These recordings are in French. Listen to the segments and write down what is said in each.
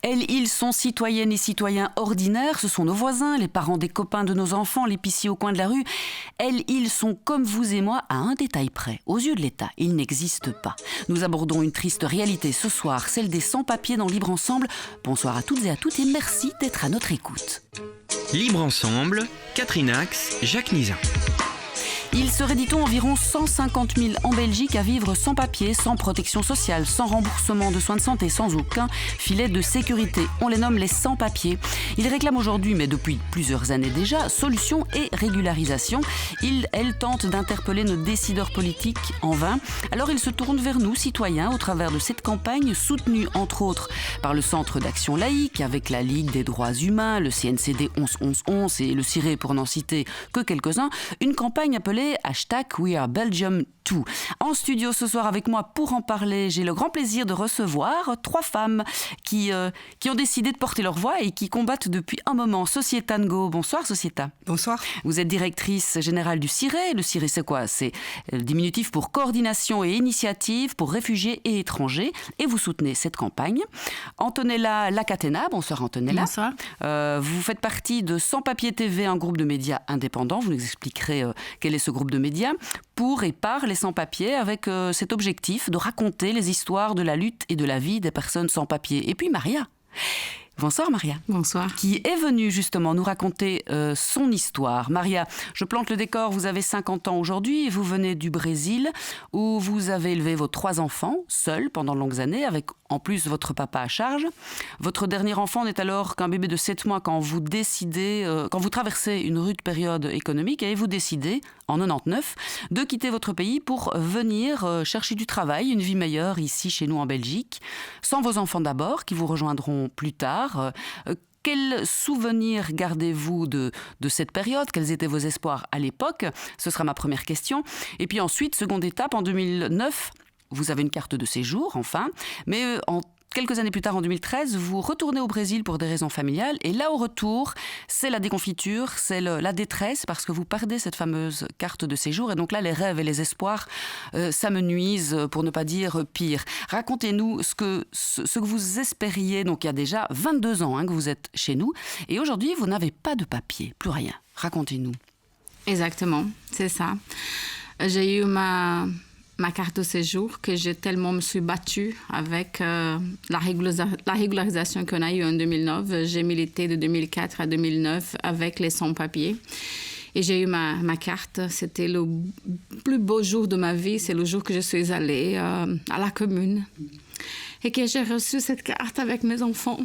Elles, ils sont citoyennes et citoyens ordinaires, ce sont nos voisins, les parents des copains de nos enfants, l'épicier au coin de la rue. Elles, ils sont comme vous et moi à un détail près. Aux yeux de l'État, ils n'existent pas. Nous abordons une triste réalité ce soir, celle des sans-papiers dans Libre Ensemble. Bonsoir à toutes et à tous et merci d'être à notre écoute. Libre Ensemble, Catherine Ax, Jacques Nizan. Il serait, dit-on, environ 150 000 en Belgique à vivre sans papier, sans protection sociale, sans remboursement de soins de santé, sans aucun filet de sécurité. On les nomme les sans-papiers. Ils réclament aujourd'hui, mais depuis plusieurs années déjà, solution et régularisation. Elles tentent d'interpeller nos décideurs politiques en vain. Alors ils se tournent vers nous, citoyens, au travers de cette campagne soutenue entre autres par le Centre d'action laïque, avec la Ligue des droits humains, le CNCD 11-11-11 et le CIRE pour n'en citer que quelques-uns. Une campagne appelée #WeAreBelgium2. En studio ce soir avec moi pour en parler, j'ai le grand plaisir de recevoir 3 femmes qui ont décidé de porter leur voix et qui combattent depuis un moment. Sociéta Ngo, bonsoir Sociéta. Bonsoir. Vous êtes directrice générale du CIRE. Le CIRE c'est quoi ? C'est le diminutif pour coordination et initiative pour réfugiés et étrangers. Et vous soutenez cette campagne. Antonella Lacatena, bonsoir Antonella. Bonsoir. Vous faites partie de Sans Papier TV, un groupe de médias indépendants. Vous nous expliquerez quel est ce groupe de médias pour et par les sans-papiers avec cet objectif de raconter les histoires de la lutte et de la vie des personnes sans-papiers. Et puis Maria. Bonsoir Maria. Bonsoir. Qui est venue justement nous raconter son histoire. Maria, je plante le décor, vous avez 50 ans aujourd'hui et vous venez du Brésil où vous avez élevé vos 3 enfants, seuls pendant de longues années, avec en plus votre papa à charge. Votre dernier enfant n'est alors qu'un bébé de 7 mois quand vous traversez une rude période économique et vous décidez, en 99, de quitter votre pays pour venir chercher du travail, une vie meilleure ici chez nous en Belgique, sans vos enfants d'abord, qui vous rejoindront plus tard. Quels souvenirs gardez-vous de cette période ? Quels étaient vos espoirs à l'époque ? Ce sera ma première question. Et puis ensuite, seconde étape, en 2009, vous avez une carte de séjour, enfin, mais quelques années plus tard, en 2013, vous retournez au Brésil pour des raisons familiales. Et là, au retour, c'est la déconfiture, c'est la détresse, parce que vous perdez cette fameuse carte de séjour. Et donc là, les rêves et les espoirs s'amenuisent, pour ne pas dire pire. Racontez-nous ce que vous espériez. Donc il y a déjà 22 ans que vous êtes chez nous. Et aujourd'hui, vous n'avez pas de papier, plus rien. Racontez-nous. Exactement, c'est ça. J'ai eu ma carte de séjour que j'ai tellement me suis battue avec la régularisation qu'on a eue en 2009. J'ai milité de 2004 à 2009 avec les sans-papiers. Et j'ai eu ma carte. C'était le plus beau jour de ma vie. C'est le jour que je suis allée à la commune et que j'ai reçu cette carte avec mes enfants.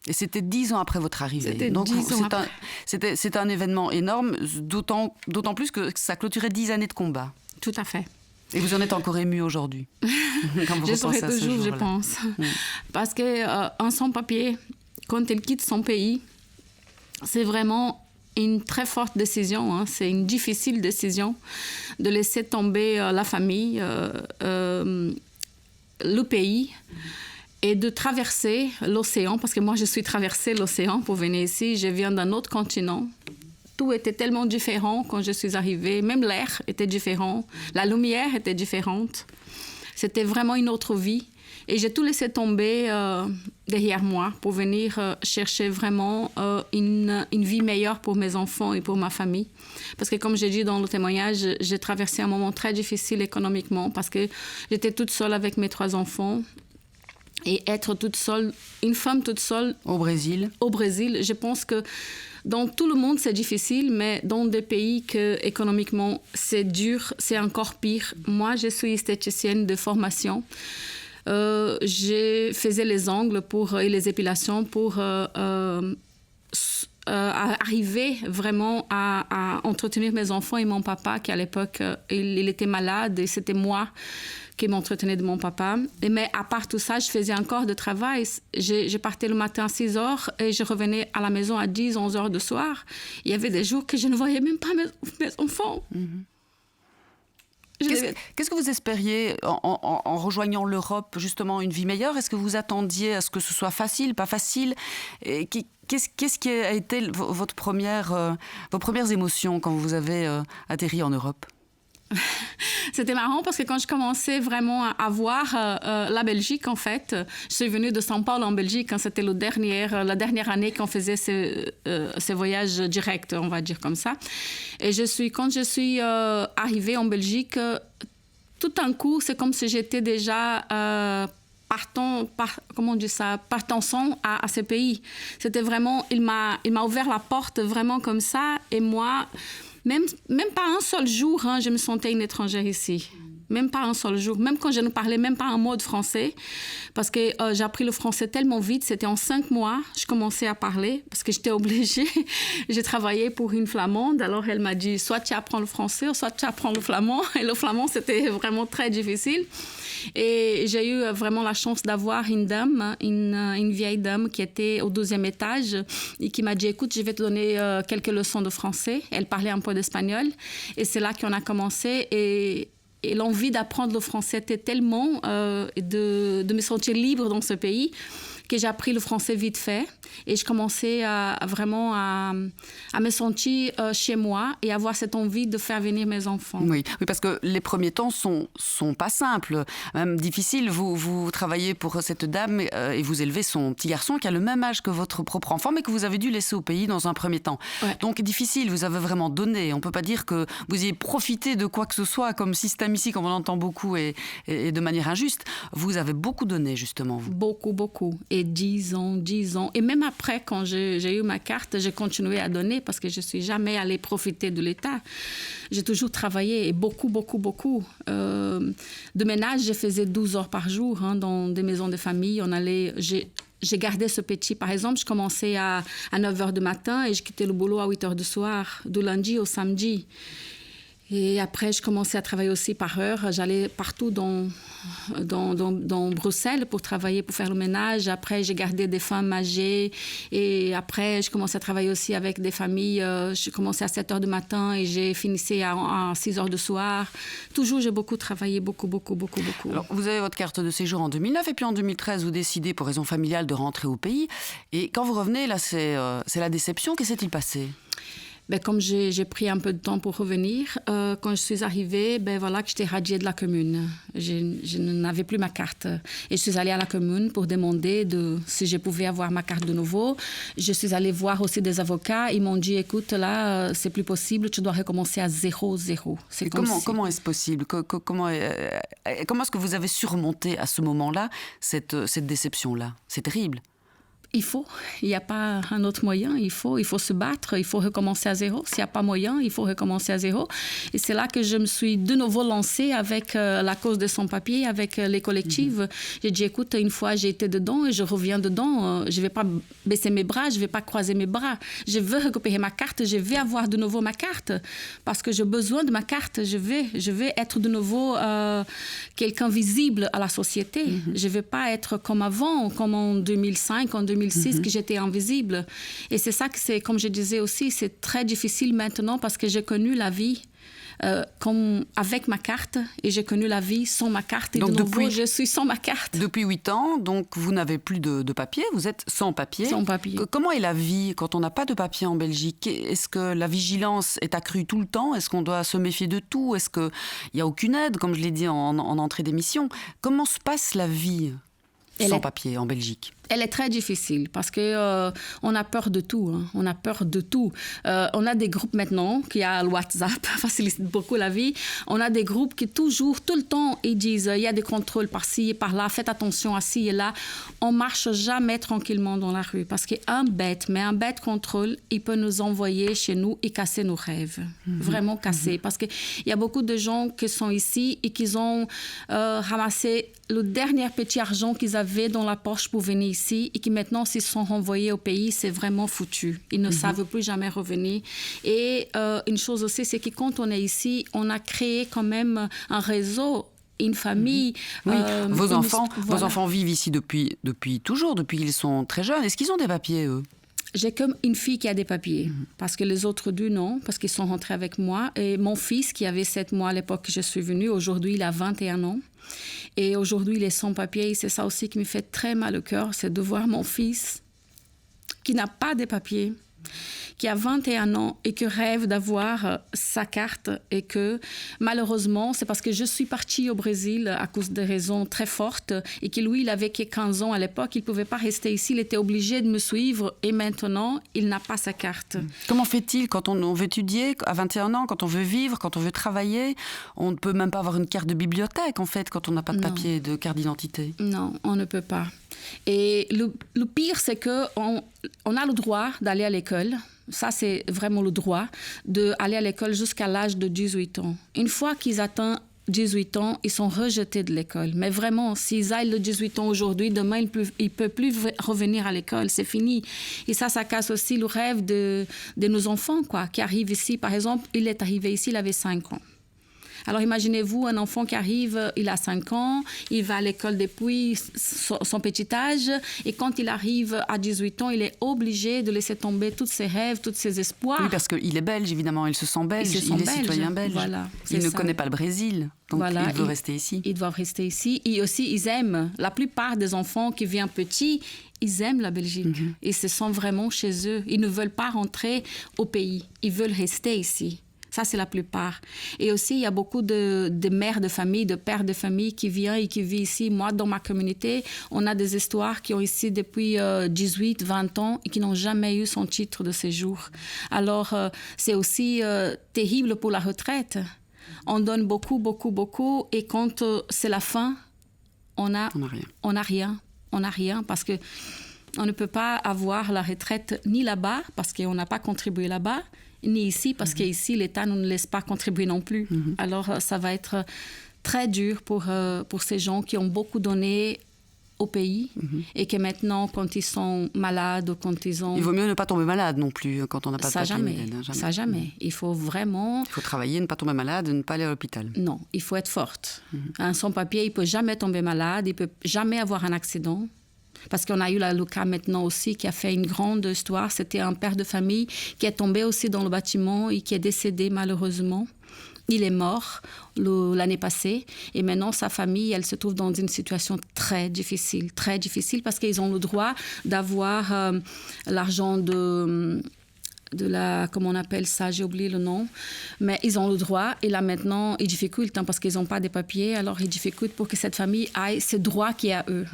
Et c'était 10 ans après votre arrivée. C'était donc 10 ans après. C'était un événement énorme, d'autant plus que ça clôturait 10 années de combat. Tout à fait. Et vous en êtes encore ému aujourd'hui quand vous Je repensez serai à ce toujours, je jour-là. pense. Parce qu'un sans-papier, quand il quitte son pays, c'est vraiment une très forte décision. C'est une difficile décision de laisser tomber la famille, le pays, et de traverser l'océan. Parce que moi, je suis traversée l'océan pour venir ici. Je viens d'un autre continent. Tout était tellement différent quand je suis arrivée. Même l'air était différent. La lumière était différente. C'était vraiment une autre vie. Et j'ai tout laissé tomber derrière moi pour venir chercher vraiment une vie meilleure pour mes enfants et pour ma famille. Parce que comme j'ai dit dans le témoignage, j'ai traversé un moment très difficile économiquement parce que j'étais toute seule avec mes 3 enfants. Et être toute seule, une femme toute seule... Au Brésil, je pense que dans tout le monde, c'est difficile, mais dans des pays que économiquement c'est dur, c'est encore pire. Moi, je suis esthéticienne de formation. Je faisais les ongles et les épilations pour arriver vraiment à entretenir mes enfants et mon papa, qui à l'époque, il était malade et c'était moi qui m'entretenait de mon papa. Mais à part tout ça, je faisais encore de travail. Je partais le matin à 6 heures et je revenais à la maison à 10, 11 heures du soir. Il y avait des jours que je ne voyais même pas mes enfants. Mm-hmm. Qu'est-ce que vous espériez en rejoignant l'Europe, justement, une vie meilleure ? Est-ce que vous attendiez à ce que ce soit facile, pas facile ? Qu'est-ce qui a été vos premières émotions quand vous avez atterri en Europe ? C'était marrant parce que quand je commençais vraiment à voir la Belgique, en fait, je suis venue de São Paulo en Belgique. Hein, c'était la dernière année qu'on faisait ces voyages directs, on va dire comme ça. Et quand je suis arrivée en Belgique, tout d'un coup, c'est comme si j'étais déjà partant à ce pays. C'était vraiment, il m'a ouvert la porte vraiment comme ça. Et moi, même pas un seul jour, hein, je me sentais une étrangère ici. Même pas un seul jour. Même quand je ne parlais même pas un mot de français. Parce que j'ai appris le français tellement vite. C'était en 5 mois, je commençais à parler. Parce que j'étais obligée. J'ai travaillé pour une Flamande. Alors, elle m'a dit, soit tu apprends le français, soit tu apprends le flamand. Et le flamand, c'était vraiment très difficile. Et j'ai eu vraiment la chance d'avoir une dame, une vieille dame qui était au 12e étage et qui m'a dit, écoute, je vais te donner quelques leçons de français. Elle parlait un peu d'espagnol. Et c'est là qu'on a commencé. Et l'envie d'apprendre le français était tellement de me sentir libre dans ce pays que j'ai appris le français vite fait. Et je commençais vraiment à me sentir chez moi et avoir cette envie de faire venir mes enfants. Oui, parce que les premiers temps sont pas simples, même difficiles. Vous travaillez pour cette dame et vous élevez son petit garçon qui a le même âge que votre propre enfant, mais que vous avez dû laisser au pays dans un premier temps. Ouais. Donc difficile, vous avez vraiment donné. On ne peut pas dire que vous ayez profité de quoi que ce soit comme système ici, comme on entend beaucoup, et de manière injuste. Vous avez beaucoup donné, justement. Beaucoup, beaucoup. Et 10 ans. Et même après, quand j'ai eu ma carte, j'ai continué à donner parce que je ne suis jamais allée profiter de l'État. J'ai toujours travaillé et beaucoup. De ménage, je faisais 12 heures par jour dans des maisons de famille. J'ai gardé ce petit. Par exemple, je commençais à 9 h du matin et je quittais le boulot à 8 h du soir, du lundi au samedi. Et après, je commençais à travailler aussi par heure. J'allais partout dans Bruxelles pour travailler, pour faire le ménage. Après, j'ai gardé des femmes âgées. Et après, je commençais à travailler aussi avec des familles. Je commençais à 7 h du matin et j'ai finissé à 6 h du soir. Toujours, j'ai beaucoup travaillé, beaucoup. Alors, vous avez votre carte de séjour en 2009 et puis en 2013, vous décidez pour raison familiale de rentrer au pays. Et quand vous revenez, là, c'est la déception. Que s'est-il passé ? Comme j'ai pris un peu de temps pour revenir, quand je suis arrivée, voilà que j'étais radiée de la commune. Je n'avais plus ma carte. Et je suis allée à la commune pour demander si je pouvais avoir ma carte de nouveau. Je suis allée voir aussi des avocats. Ils m'ont dit, écoute, là, c'est plus possible, tu dois recommencer à 0. Comment est-ce possible ? Comment est-ce que vous avez surmonté à ce moment-là cette déception-là ? C'est terrible. Il n'y a pas un autre moyen, il faut se battre, il faut recommencer à 0. S'il n'y a pas moyen, il faut recommencer à 0. Et c'est là que je me suis de nouveau lancée avec la cause des sans-papiers, avec les collectives. J'ai dit, écoute, une fois j'ai été dedans et je reviens dedans, je ne vais pas baisser mes bras, je ne vais pas croiser mes bras. Je veux récupérer ma carte, je vais avoir de nouveau ma carte parce que j'ai besoin de ma carte. Je vais être de nouveau quelqu'un visible à la société. Je ne vais pas être comme avant, comme en 2005, en 2006, que j'étais invisible. Et c'est ça que c'est, comme je disais aussi, c'est très difficile maintenant parce que j'ai connu la vie comme avec ma carte et j'ai connu la vie sans ma carte. Et donc de nouveau, je suis sans ma carte. Depuis 8 ans, donc vous n'avez plus de papier, vous êtes sans papier. Sans papier. Comment est la vie quand on n'a pas de papier en Belgique ? Est-ce que la vigilance est accrue tout le temps ? Est-ce qu'on doit se méfier de tout ? Est-ce qu'il n'y a aucune aide, comme je l'ai dit en entrée d'émission ? Comment se passe la vie sans papier en Belgique ? Elle est très difficile parce que on a peur de tout. On a peur de tout. On a des groupes maintenant qui a le WhatsApp, facilite beaucoup la vie. On a des groupes qui toujours, tout le temps, ils disent il y a des contrôles par-ci et par-là, faites attention à ci et là. On marche jamais tranquillement dans la rue parce qu'un bête contrôle, il peut nous envoyer chez nous et casser nos rêves. Vraiment casser. Parce qu'il y a beaucoup de gens qui sont ici et qui ont ramassé le dernier petit argent qu'ils avaient dans la poche pour venir ici et qui maintenant, s'ils sont renvoyés au pays, c'est vraiment foutu. Ils ne savent plus jamais revenir. Et une chose aussi, c'est que quand on est ici, on a créé quand même un réseau, une famille. Oui. Vos enfants vivent ici depuis toujours, depuis qu'ils sont très jeunes. Est-ce qu'ils ont des papiers, eux ? J'ai comme une fille qui a des papiers, parce que les autres deux, non, parce qu'ils sont rentrés avec moi. Et mon fils, qui avait 7 mois à l'époque que je suis venue, aujourd'hui, il a 21 ans. Et aujourd'hui, il est sans papiers. Et c'est ça aussi qui me fait très mal au cœur, c'est de voir mon fils qui n'a pas de papiers. qui a 21 ans et qui rêve d'avoir sa carte et que malheureusement, c'est parce que je suis partie au Brésil à cause de raisons très fortes et que lui, il avait que 15 ans à l'époque, il ne pouvait pas rester ici, il était obligé de me suivre et maintenant, il n'a pas sa carte. Comment fait-il quand on veut étudier à 21 ans, quand on veut vivre, quand on veut travailler? On ne peut même pas avoir une carte de bibliothèque en fait quand on n'a pas de papier, de carte d'identité. Non, on ne peut pas. Et le pire, c'est qu'on a le droit d'aller à l'école. Ça, c'est vraiment le droit d'aller à l'école jusqu'à l'âge de 18 ans. Une fois qu'ils atteignent 18 ans, ils sont rejetés de l'école. Mais vraiment, s'ils aillent de 18 ans aujourd'hui, demain, ils ne peuvent plus revenir à l'école. C'est fini. Et ça casse aussi le rêve de nos enfants, quoi, qui arrivent ici. Par exemple, il est arrivé ici, il avait 5 ans. Alors imaginez-vous un enfant qui arrive, il a 5 ans, il va à l'école depuis son petit âge et quand il arrive à 18 ans, il est obligé de laisser tomber tous ses rêves, tous ses espoirs. Oui, parce qu'il est belge, évidemment, il se sent belge, il est citoyen belge. Voilà, il ne connaît pas le Brésil, donc voilà, il veut rester ici. Ils doivent rester ici. Et aussi, ils aiment, la plupart des enfants qui viennent petits, ils aiment la Belgique. Ils se sentent vraiment chez eux. Ils ne veulent pas rentrer au pays, ils veulent rester ici. Ça, c'est la plupart. Et aussi, il y a beaucoup de mères de famille, de pères de famille qui viennent et qui vivent ici. Moi, dans ma communauté, on a des histoires qui ont ici depuis 18, 20 ans et qui n'ont jamais eu son titre de séjour. Alors, c'est aussi terrible pour la retraite. On donne beaucoup, beaucoup, beaucoup. Et quand c'est la fin, on n'a rien parce que on ne peut pas avoir la retraite ni là-bas parce qu'on n'a pas contribué là-bas, ni ici, parce qu'ici, l'État ne nous laisse pas contribuer non plus. Alors, ça va être très dur pour ces gens qui ont beaucoup donné au pays et que maintenant, quand ils sont malades ou quand ils ont... Il vaut mieux ne pas tomber malade non plus quand on n'a pas de papier. Ça, jamais. Il faut vraiment... Il faut travailler, ne pas tomber malade, ne pas aller à l'hôpital. Non, il faut être forte. Un sans-papier, il ne peut jamais tomber malade, il ne peut jamais avoir un accident. Parce qu'on a eu le cas maintenant aussi qui a fait une grande histoire. C'était un père de famille qui est tombé aussi dans le bâtiment et qui est décédé malheureusement. Il est mort l'année passée et maintenant sa famille, elle se trouve dans une situation très difficile parce qu'ils ont le droit d'avoir l'argent de la, comment on appelle ça, j'ai oublié le nom, mais ils ont le droit et là maintenant ils difficultent parce qu'ils n'ont pas de papiers, alors ils difficultent pour que cette famille ait ces droits qui est à eux.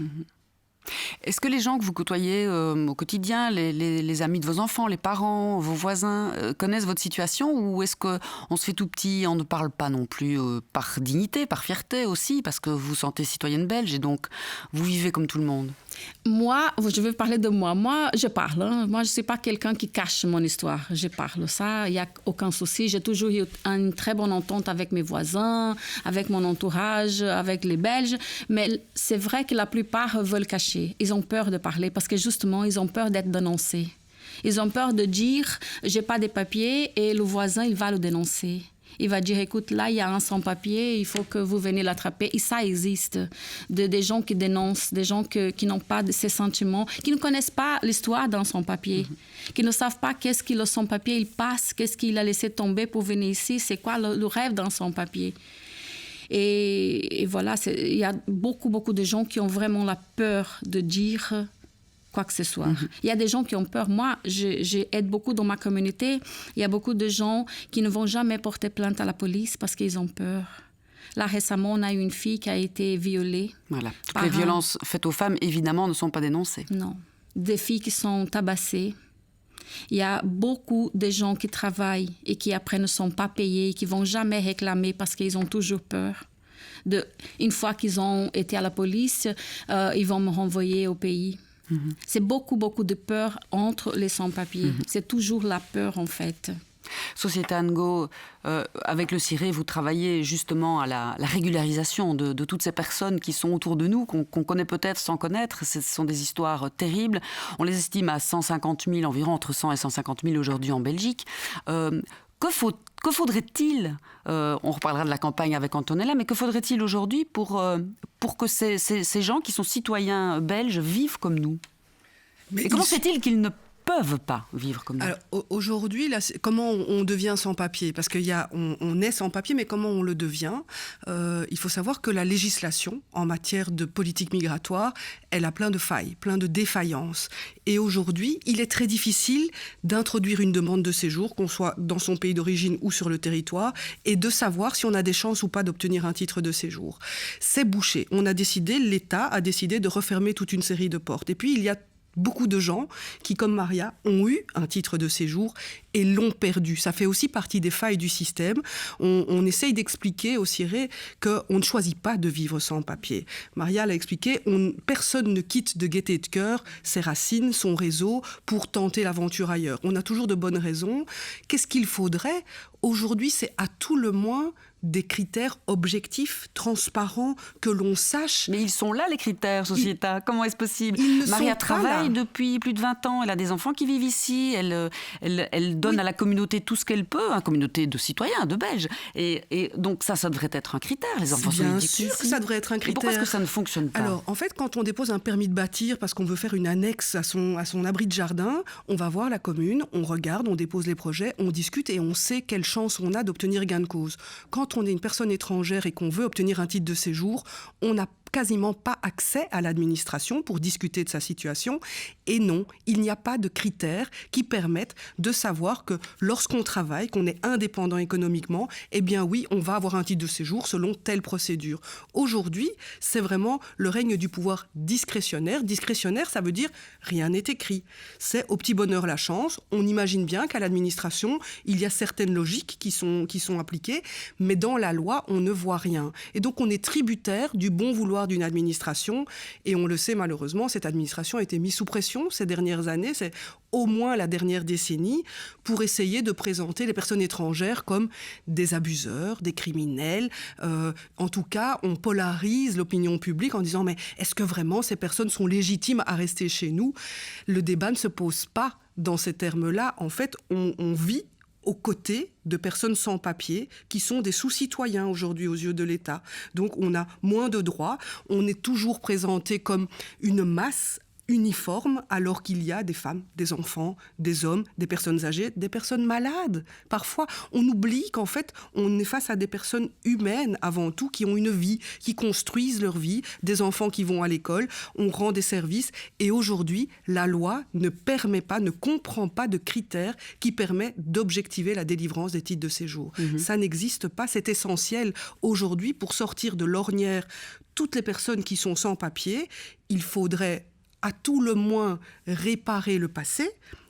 Est-ce que les gens que vous côtoyez au quotidien, les amis de vos enfants, les parents, vos voisins, connaissent votre situation ou est-ce qu'on se fait tout petit, on ne parle pas non plus par dignité, par fierté aussi, parce que vous vous sentez citoyenne belge et donc vous vivez comme tout le monde? Moi, je vais parler de moi. Moi, je parle. Moi, je ne suis pas quelqu'un qui cache mon histoire. Je parle. Ça, il n'y a aucun souci. J'ai toujours eu une très bonne entente avec mes voisins, avec mon entourage, avec les Belges. Mais c'est vrai que la plupart veulent cacher. Ils ont peur de parler parce que justement, ils ont peur d'être dénoncés. Ils ont peur de dire « j'ai pas de papiers » et le voisin, il va le dénoncer. Il va dire, écoute, là, il y a un sans-papier, il faut que vous veniez l'attraper. Et ça existe. Des gens qui dénoncent, des gens qui n'ont pas de ces sentiments, qui ne connaissent pas l'histoire d'un sans-papier, qui ne savent pas qu'est-ce que le sans-papier il passe, qu'est-ce qu'il a laissé tomber pour venir ici, c'est quoi le rêve d'un sans-papier. Et voilà, il y a beaucoup, beaucoup de gens qui ont vraiment la peur de dire quoi que ce soit. Il y a des gens qui ont peur. Moi, j'aide beaucoup dans ma communauté. Il y a beaucoup de gens qui ne vont jamais porter plainte à la police parce qu'ils ont peur. Là, récemment, on a eu une fille qui a été violée. Voilà. Toutes les violences faites aux femmes, évidemment, ne sont pas dénoncées. Non. Des filles qui sont tabassées. Il y a beaucoup de gens qui travaillent et qui après ne sont pas payés, qui ne vont jamais réclamer parce qu'ils ont toujours peur. Une fois qu'ils ont été à la police, ils vont me renvoyer au pays. C'est beaucoup, beaucoup de peur entre les sans-papiers. C'est toujours la peur, en fait. Société Ango, avec le CIRE, vous travaillez justement à la régularisation de toutes ces personnes qui sont autour de nous, qu'on connaît peut-être sans connaître. Ce sont des histoires terribles. On les estime à 150 000, environ entre 100 et 150 000 aujourd'hui en Belgique. Que faudrait-il, on reparlera de la campagne avec Antonella, mais que faudrait-il aujourd'hui pour que ces gens qui sont citoyens belges vivent comme nous? Et comment fait-il qu'ils ne peuvent pas vivre comme nous. Alors, aujourd'hui, là, comment on devient sans-papier ? Parce qu'on est sans-papier, mais comment on le devient ? Il faut savoir que la législation en matière de politique migratoire, elle a plein de failles, plein de défaillances. Et aujourd'hui, il est très difficile d'introduire une demande de séjour, qu'on soit dans son pays d'origine ou sur le territoire, et de savoir si on a des chances ou pas d'obtenir un titre de séjour. C'est bouché. L'État a décidé de refermer toute une série de portes. Et puis, il y a beaucoup de gens qui, comme Maria, ont eu un titre de séjour et l'ont perdu. Ça fait aussi partie des failles du système. On essaye d'expliquer au CIRE qu'on ne choisit pas de vivre sans papier. Maria l'a expliqué, personne ne quitte de gaieté de cœur ses racines, son réseau, pour tenter l'aventure ailleurs. On a toujours de bonnes raisons. Qu'est-ce qu'il faudrait ? Aujourd'hui, c'est à tout le moins des critères objectifs, transparents, que l'on sache. Mais ils sont là, les critères, Sociétat. Comment est-ce possible ? Maria travaille depuis plus de 20 ans. Elle a des enfants qui vivent ici. Elle donne à la communauté tout ce qu'elle peut, une communauté de citoyens, de Belges. Et donc ça devrait être un critère. Les enfants sont éduqués. Bien sûr que ça devrait être un critère. Et pourquoi est-ce que ça ne fonctionne pas ? Alors, en fait, quand on dépose un permis de bâtir parce qu'on veut faire une annexe à son abri de jardin, on va voir la commune, on regarde, on dépose les projets, on discute et on sait quelle chance on a d'obtenir gain de cause. Quand on est une personne étrangère et qu'on veut obtenir un titre de séjour, on n'a quasiment pas accès à l'administration pour discuter de sa situation. Et non, il n'y a pas de critères qui permettent de savoir que lorsqu'on travaille, qu'on est indépendant économiquement, eh bien oui, on va avoir un titre de séjour selon telle procédure. Aujourd'hui, c'est vraiment le règne du pouvoir discrétionnaire. Discrétionnaire, ça veut dire rien n'est écrit. C'est au petit bonheur la chance. On imagine bien qu'à l'administration, il y a certaines logiques qui sont appliquées, mais dans la loi, on ne voit rien. Et donc, on est tributaire du bon vouloir d'une administration, et on le sait malheureusement, cette administration a été mise sous pression ces dernières années, c'est au moins la dernière décennie, pour essayer de présenter les personnes étrangères comme des abuseurs, des criminels. En tout cas, on polarise l'opinion publique en disant « mais est-ce que vraiment ces personnes sont légitimes à rester chez nous ?» Le débat ne se pose pas dans ces termes-là. En fait, on vit aux côtés de personnes sans papier qui sont des sous-citoyens aujourd'hui aux yeux de l'État. Donc on a moins de droits, on est toujours présenté comme une masse uniforme alors qu'il y a des femmes, des enfants, des hommes, des personnes âgées, des personnes malades. Parfois, on oublie qu'en fait, on est face à des personnes humaines avant tout, qui ont une vie, qui construisent leur vie, des enfants qui vont à l'école, on rend des services. Et aujourd'hui, la loi ne permet pas, ne comprend pas de critères qui permettent d'objectiver la délivrance des titres de séjour. Ça n'existe pas, c'est essentiel. Aujourd'hui, pour sortir de l'ornière toutes les personnes qui sont sans papier, il faudrait à tout le moins réparer le passé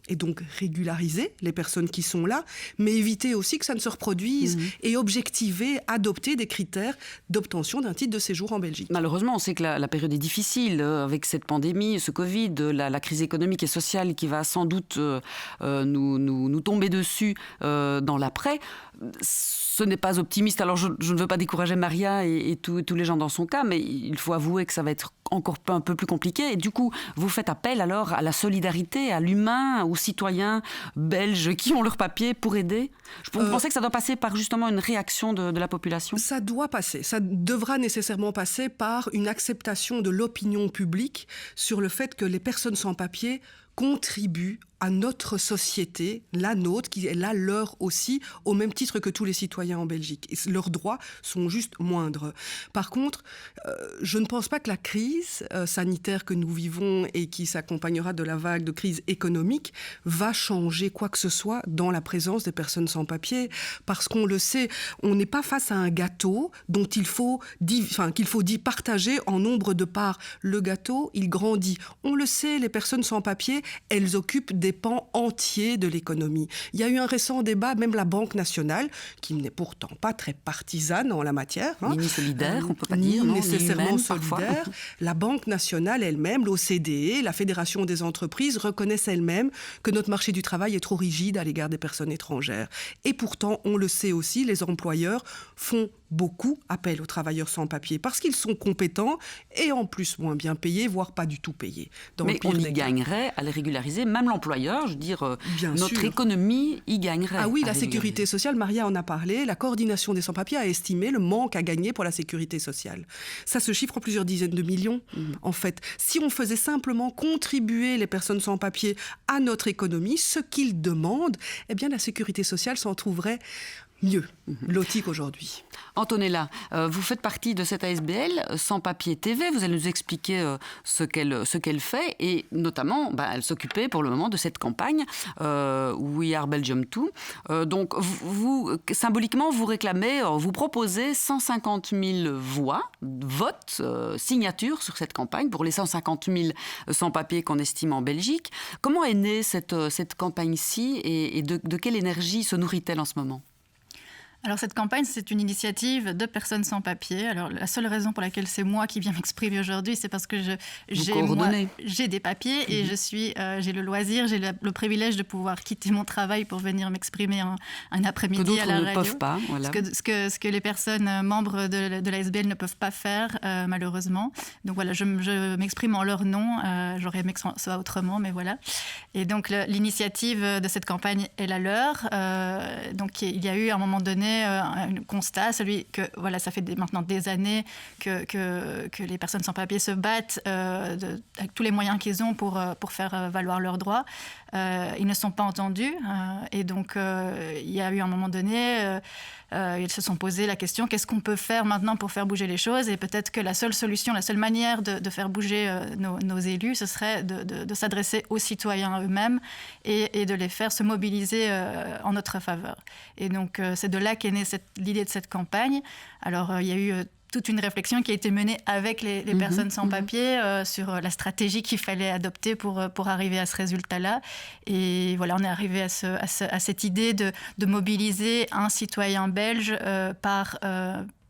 et donc régulariser les personnes qui sont là, mais éviter aussi que ça ne se reproduise et objectiver, adopter des critères d'obtention d'un titre de séjour en Belgique. Malheureusement, on sait que la période est difficile avec cette pandémie, ce Covid, la crise économique et sociale qui va sans doute nous tomber dessus dans l'après. Ce n'est pas optimiste. Alors, je ne veux pas décourager Maria et tous les gens dans son cas, mais il faut avouer que ça va être encore un peu plus compliqué. Et du coup, vous faites appel alors à la solidarité, à l'humain, aux citoyens belges qui ont leur papier pour aider. Vous pensez que ça doit passer par justement une réaction de la population ? Ça doit passer. Ça devra nécessairement passer par une acceptation de l'opinion publique sur le fait que les personnes sans papier contribuent à notre société, la nôtre, qui est la leur aussi, au même titre que tous les citoyens en Belgique. Et leurs droits sont juste moindres. Par contre, je ne pense pas que la crise sanitaire que nous vivons et qui s'accompagnera de la vague de crise économique va changer quoi que ce soit dans la présence des personnes sans papier. Parce qu'on le sait, on n'est pas face à un gâteau dont qu'il faut partager en nombre de parts. Le gâteau, il grandit. On le sait, les personnes sans papier, elles occupent des pans entiers de l'économie. Il y a eu un récent débat, même la Banque nationale, qui n'est pourtant pas très partisane en la matière. Ni solidaire, on ne peut pas dire. Ni non, nécessairement ni humaine, solidaire. La Banque nationale elle-même, l'OCDE, la Fédération des entreprises, reconnaissent elles-mêmes que notre marché du travail est trop rigide à l'égard des personnes étrangères. Et pourtant, on le sait aussi, les employeurs font beaucoup appel aux travailleurs sans papier parce qu'ils sont compétents et en plus moins bien payés, voire pas du tout payés. Mais on y gagnerait à les régulariser, même l'employeur, je veux dire, Bien notre sûr. économie y gagnerait. Ah oui, à la régulariser. sécurité sociale, Maria en a parlé, la coordination des sans-papiers a estimé le manque à gagner pour la sécurité sociale. Ça se chiffre en plusieurs dizaines de millions, en fait. Si on faisait simplement contribuer les personnes sans-papiers à notre économie, ce qu'ils demandent, eh bien la sécurité sociale s'en trouverait mieux lotie qu'aujourd'hui. Antonella, vous faites partie de cette ASBL Sans Papier TV. Vous allez nous expliquer ce qu'elle fait et notamment, elle s'occupait pour le moment de cette campagne We Are Belgium Too. Donc, vous, symboliquement, vous réclamez, vous proposez 150 000 voix, votes, signatures sur cette campagne pour les 150 000 sans-papiers qu'on estime en Belgique. Comment est née cette campagne-ci et de quelle énergie se nourrit-elle en ce moment ? Alors cette campagne, c'est une initiative de personnes sans papier. Alors la seule raison pour laquelle c'est moi qui viens m'exprimer aujourd'hui, c'est parce que j'ai des papiers et j'ai le loisir, j'ai le privilège de pouvoir quitter mon travail pour venir m'exprimer un après-midi à la radio. Que d'autres ne peuvent pas. Voilà. Ce que les personnes membres de l'ASBL ne peuvent pas faire, malheureusement. Donc voilà, je m'exprime en leur nom. J'aurais aimé que ce soit autrement, mais voilà. Et donc l'initiative de cette campagne est la leur. Donc il y a eu à un moment donné un constat, celui que voilà, ça fait maintenant des années que les personnes sans papier se battent avec tous les moyens qu'ils ont pour faire valoir leurs droits. Ils ne sont pas entendus et donc il y a eu un moment donné, ils se sont posé la question, qu'est-ce qu'on peut faire maintenant pour faire bouger les choses? Et peut-être que la seule solution, la seule manière de faire bouger nos élus, ce serait de s'adresser aux citoyens eux-mêmes et de les faire se mobiliser en notre faveur. Et donc c'est de là qu'est née l'idée de cette campagne. Alors il y a eu toute une réflexion qui a été menée avec les personnes sans papier sur la stratégie qu'il fallait adopter pour arriver à ce résultat-là. Et voilà, on est arrivé à cette idée de mobiliser un citoyen belge par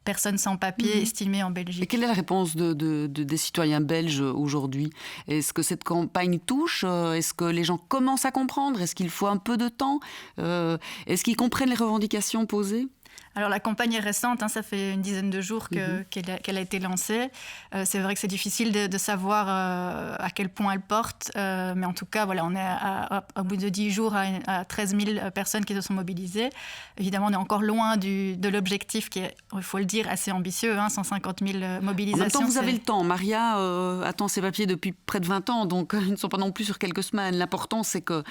personne sans papier estimée en Belgique. Et quelle est la réponse des citoyens belges aujourd'hui? Est-ce que cette campagne touche? Est-ce que les gens commencent à comprendre? Est-ce qu'il faut un peu de temps? Est-ce qu'ils comprennent les revendications posées? Alors la campagne est récente, ça fait une dizaine de jours qu'elle a été lancée. C'est vrai que c'est difficile de savoir à quel point elle porte, mais en tout cas, voilà, on est au bout de 10 jours à 13 000 personnes qui se sont mobilisées. Évidemment, on est encore loin de l'objectif qui est, il faut le dire, assez ambitieux, 150 000 mobilisations. En même temps, vous avez le temps. Maria attend ses papiers depuis près de 20 ans, donc ils ne sont pas non plus sur quelques semaines. L'important, c'est que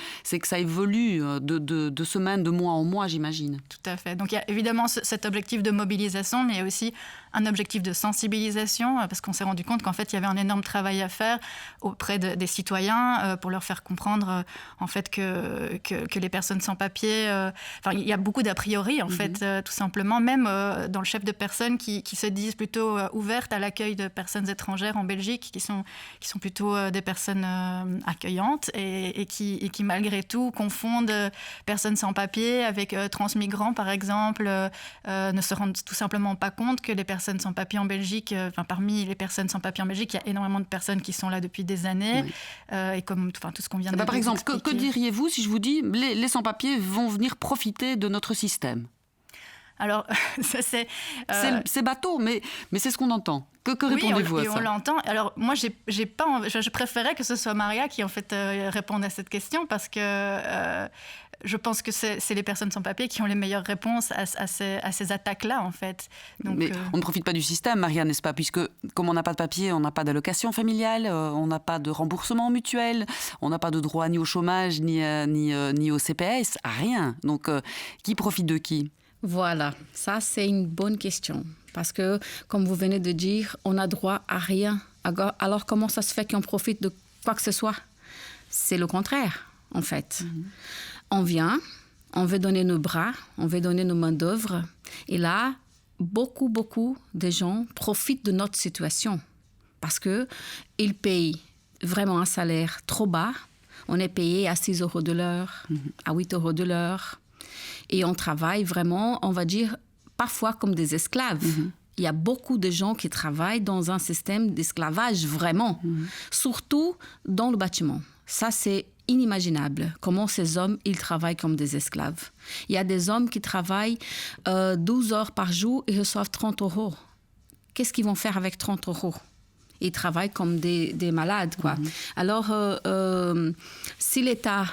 ça évolue de semaine, de mois en mois, j'imagine. Tout à fait. Donc il y a évidemment cet objectif de mobilisation, mais il y a aussi un objectif de sensibilisation, parce qu'on s'est rendu compte qu'en fait, il y avait un énorme travail à faire auprès des citoyens pour leur faire comprendre en fait que les personnes sans papier... il y a beaucoup d'a priori, en fait, tout simplement, même dans le chef de personnes qui se disent plutôt ouvertes à l'accueil de personnes étrangères en Belgique, qui sont plutôt des personnes accueillantes et qui, malgré tout, confondent personnes sans papier avec transmigrants, par exemple, ne se rendent tout simplement pas compte que les personnes sans papier en Belgique, parmi les personnes sans papier en Belgique, il y a énormément de personnes qui sont là depuis des années. Et comme tout ce qu'on vient de dire. Par exemple, que diriez-vous si je vous dis les sans-papiers vont venir profiter de notre système? Alors, ça c'est... C'est bateau, mais c'est ce qu'on entend. Que répondez-vous à ça? On l'entend. Alors, moi, je préférais que ce soit Maria qui, en fait, réponde à cette question parce que je pense que c'est les personnes sans papier qui ont les meilleures réponses à ces attaques-là, en fait. Donc, mais on ne profite pas du système, Maria, n'est-ce pas? Puisque, comme on n'a pas de papier, on n'a pas d'allocation familiale, on n'a pas de remboursement mutuel, on n'a pas de droit ni au chômage, ni au CPS, à rien. Donc, qui profite de qui? Voilà, ça c'est une bonne question. Parce que, comme vous venez de dire, on n'a droit à rien. Alors comment ça se fait qu'on profite de quoi que ce soit? C'est le contraire, en fait. On vient, on veut donner nos bras, on veut donner nos main-d'œuvre. Et là, beaucoup de gens profitent de notre situation. Parce qu'ils payent vraiment un salaire trop bas. On est payé à 6 € de l'heure, à 8 € de l'heure. Et on travaille vraiment, on va dire, parfois comme des esclaves. Il y a beaucoup de gens qui travaillent dans un système d'esclavage, vraiment. Surtout dans le bâtiment. Ça, c'est inimaginable. Comment ces hommes, ils travaillent comme des esclaves. Il y a des hommes qui travaillent 12 heures par jour et reçoivent 30 €. Qu'est-ce qu'ils vont faire avec 30 €? Ils travaillent comme des malades, quoi. Alors, si l'État...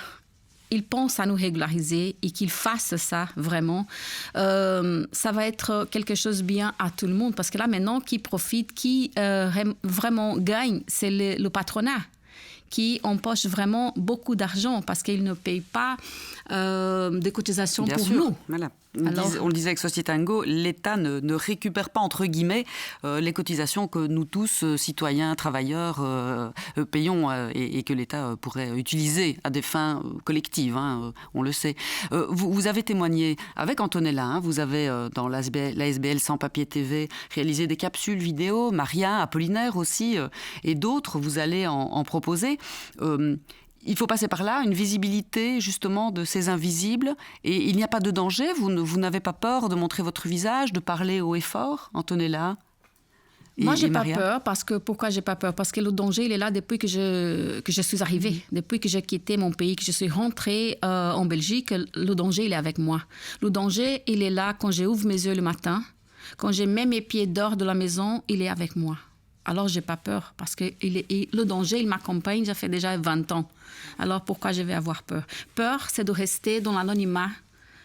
il pense à nous régulariser et qu'il fasse ça vraiment, ça va être quelque chose de bien à tout le monde. Parce que là, maintenant, qui profite, qui vraiment gagne, c'est le patronat qui empoche vraiment beaucoup d'argent parce qu'il ne paye pas des cotisations Bien pour sûr. nous. Voilà. Alors, on le disait avec Sociétango, l'État ne récupère pas, entre guillemets, les cotisations que nous tous, citoyens, travailleurs, payons et que l'État pourrait utiliser à des fins collectives, hein, on le sait. Vous avez témoigné avec Antonella, hein, vous avez, dans l'ASBL Sans Papier TV, réalisé des capsules vidéo, Maria, Apollinaire aussi, et d'autres, vous allez en proposer. Il faut passer par là, une visibilité justement de ces invisibles. Et il n'y a pas de danger, vous n'avez pas peur de montrer votre visage, de parler haut et fort, Antonella? Moi, j'ai pas peur. Pourquoi j'ai pas peur? Parce que le danger, il est là depuis que je suis arrivée. Depuis que j'ai quitté mon pays, que je suis rentrée en Belgique, le danger, il est avec moi. Le danger, il est là quand j'ouvre mes yeux le matin. Quand je mets mes pieds dehors de la maison, il est avec moi. Alors, j'ai pas peur parce que le danger, il m'accompagne, ça fait déjà 20 ans. Alors, pourquoi je vais avoir peur? Peur, c'est de rester dans l'anonymat,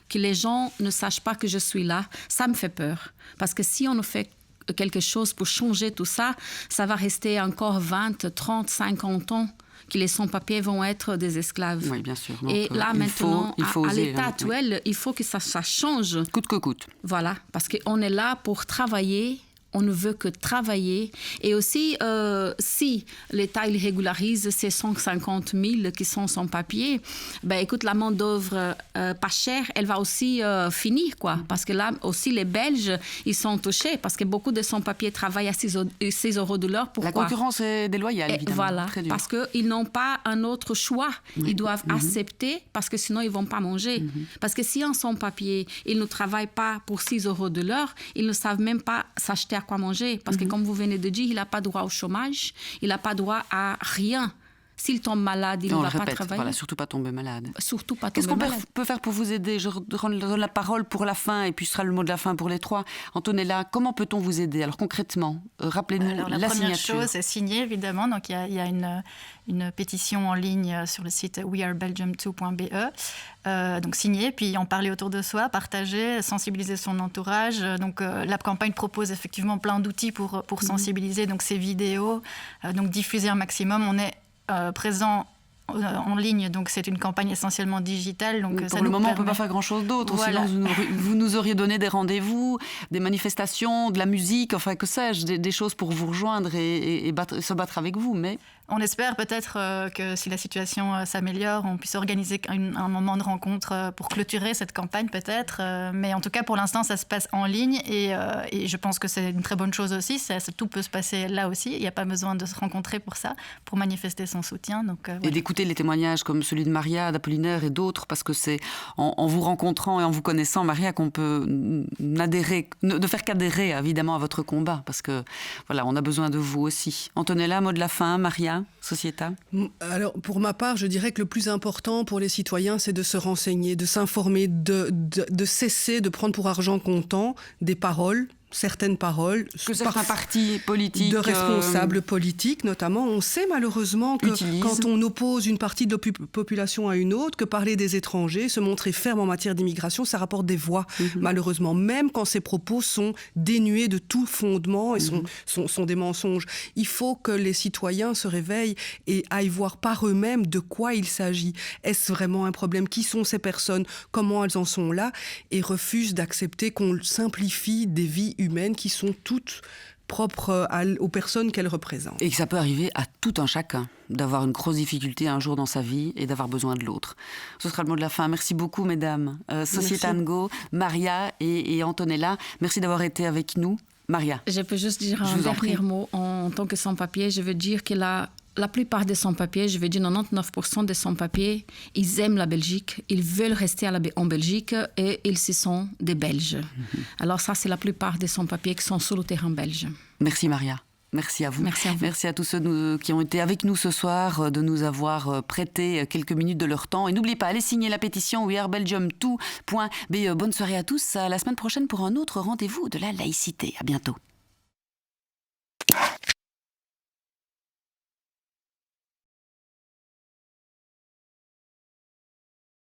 que les gens ne sachent pas que je suis là. Ça me fait peur. Parce que si on ne fait quelque chose pour changer tout ça, ça va rester encore 20, 30, 50 ans que les sans-papiers vont être des esclaves. Oui, bien sûr. Donc, et là, maintenant, il faut à oser, l'état hein, actuel, oui. Il faut que ça change. Coûte que coûte. Voilà, parce qu'on est là pour travailler. On ne veut que travailler. Et aussi, si l'État il régularise ces 150 000 qui sont sans papier, ben écoute, la main-d'œuvre pas chère, elle va aussi finir, quoi. Parce que là aussi, les Belges, ils sont touchés parce que beaucoup de sans-papiers travaillent à 6 € de l'heure. Pourquoi? La concurrence est déloyale, évidemment. Voilà, très dur. parce qu'ils n'ont pas un autre choix. Ils doivent accepter parce que sinon, ils ne vont pas manger. Parce que si un sans-papier, il ne travaille pas pour 6 € de l'heure, ils ne savent même pas s'acheter à quoi manger. Parce que comme vous venez de dire, il n'a pas droit au chômage, il n'a pas droit à rien. S'il tombe malade, il ne va pas travailler. Voilà, surtout pas tomber malade. Surtout pas tomber malade. Qu'est-ce qu'on peut faire pour vous aider? Je donne la parole pour la fin et puis ce sera le mot de la fin pour les trois. Antonella, comment peut-on vous aider? Alors concrètement, rappelez-nous la signature. La première chose, c'est signer, évidemment. Donc il y a une pétition en ligne sur le site wearebelgium2.be. Donc signer, puis en parler autour de soi, partager, sensibiliser son entourage. Donc la campagne propose effectivement plein d'outils pour sensibiliser. Donc ces vidéos, donc diffuser un maximum. On est présent en ligne, donc c'est une campagne essentiellement digitale. Donc pour le moment, on ne peut pas faire grand-chose d'autre. Voilà. Sinon, vous nous auriez donné des rendez-vous, des manifestations, de la musique, enfin que sais-je, des choses pour vous rejoindre et se battre avec vous. Mais on espère peut-être que si la situation s'améliore, on puisse organiser un moment de rencontre pour clôturer cette campagne peut-être. Mais en tout cas, pour l'instant, ça se passe en ligne et je pense que c'est une très bonne chose aussi. Tout peut se passer là aussi. Il n'y a pas besoin de se rencontrer pour ça, pour manifester son soutien. Donc, voilà. Et d'écouter les témoignages comme celui de Maria, d'Apollinaire et d'autres, parce que c'est en vous rencontrant et en vous connaissant, Maria, qu'on peut ne faire qu'adhérer évidemment à votre combat, parce que voilà, on a besoin de vous aussi. Antonella, mot de la fin, Maria, Sociéta. Alors, pour ma part, je dirais que le plus important pour les citoyens, c'est de se renseigner, de s'informer, de cesser de prendre pour argent comptant des paroles, certaines paroles. Que certains partis politiques... De responsables politiques, notamment. On sait malheureusement que quand on oppose une partie de la population à une autre, que parler des étrangers, se montrer ferme en matière d'immigration, ça rapporte des voix, malheureusement. Même quand ces propos sont dénués de tout fondement et sont des mensonges. Il faut que les citoyens se réveillent et aillent voir par eux-mêmes de quoi il s'agit. Est-ce vraiment un problème? Qui sont ces personnes? Comment elles en sont là? Et refusent d'accepter qu'on simplifie des vies humaines qui sont toutes propres aux personnes qu'elles représentent. Et que ça peut arriver à tout un chacun d'avoir une grosse difficulté un jour dans sa vie et d'avoir besoin de l'autre. Ce sera le mot de la fin. Merci beaucoup, mesdames. Sociétango, Maria et Antonella, merci d'avoir été avec nous. Maria. Je peux juste dire un dernier mot. En tant que sans-papier, je veux dire que la plupart des sans-papiers, je veux dire 99% des sans-papiers, ils aiment la Belgique, ils veulent rester en Belgique et ils se sont des Belges. Alors ça, c'est la plupart des sans-papiers qui sont sur le terrain belge. Merci Maria. Merci à vous. Merci à vous. Merci à tous ceux qui ont été avec nous ce soir, de nous avoir prêté quelques minutes de leur temps. Et n'oubliez pas, allez signer la pétition wearebelgium2.be. Bonne soirée à tous. À la semaine prochaine pour un autre rendez-vous de la laïcité. À bientôt.